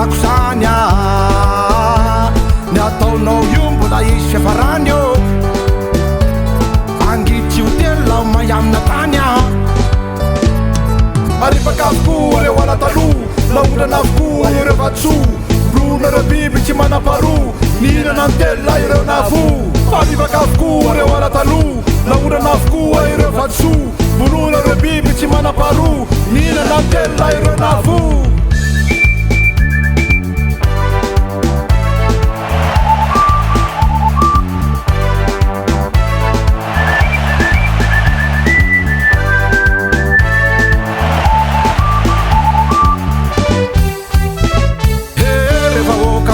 malalako zany a ny ataonao io mbola izy fiafarany io angitsy hotela may amina tany a maripaka avokoa reo anataloha laolana avokoa ireo vatsoa blona reo biby tsy manam-paroa nihinana antela ireo navo maripaka avokoa reo anataloha laolana avokoa ireo vatsoa blona reo biby tsy manam-paroa nihinana antela ireo navo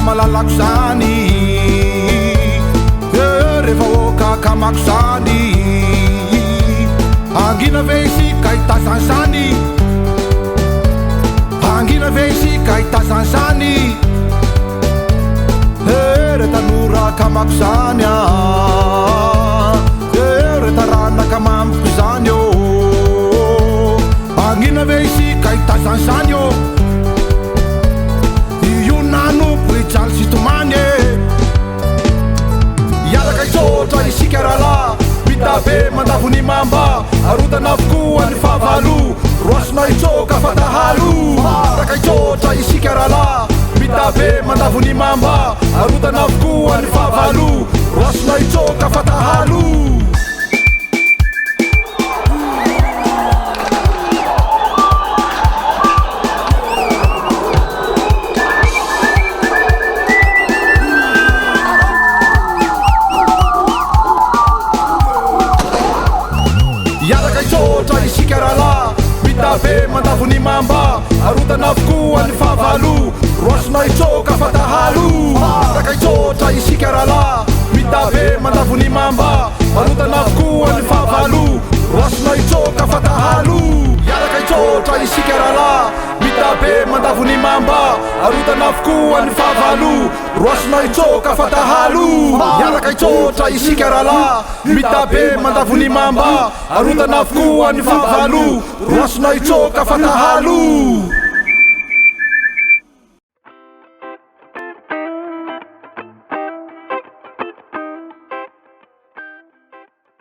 malalako zany rehefa oka kamako zany angina ve isika hitazany zany angina ve isika hitazany zany re tanora kamako zany a re taranaka mamiko zany o angina ve isika hitazany zany o jaly sitomany ialaka isotra isika rahala vita be mandavony mamba arotana avokoa ny fahavalo roasona itsoka fatahalo araka isotra isika rahala vita be mandavony mamba arotana avokoa ny fahavalo roasona itsoka fatahalo be mandavony mamba arotana avokoa ny fahavalo roasona itsoka fatahalo araka itsotra isika rahala vita be mandavony mamba arotana avokoa ny fahavalo roasona itsoka fatahalo ialaka itsotra isika rahala vita be mandavony mamba arotana avokoa ny fahavalo roasona itsoka fatahalo ialaka itsotra isika rahala vita be mandavony mamba arotana avokoa ny fahavalo roasona itsoka fatahalo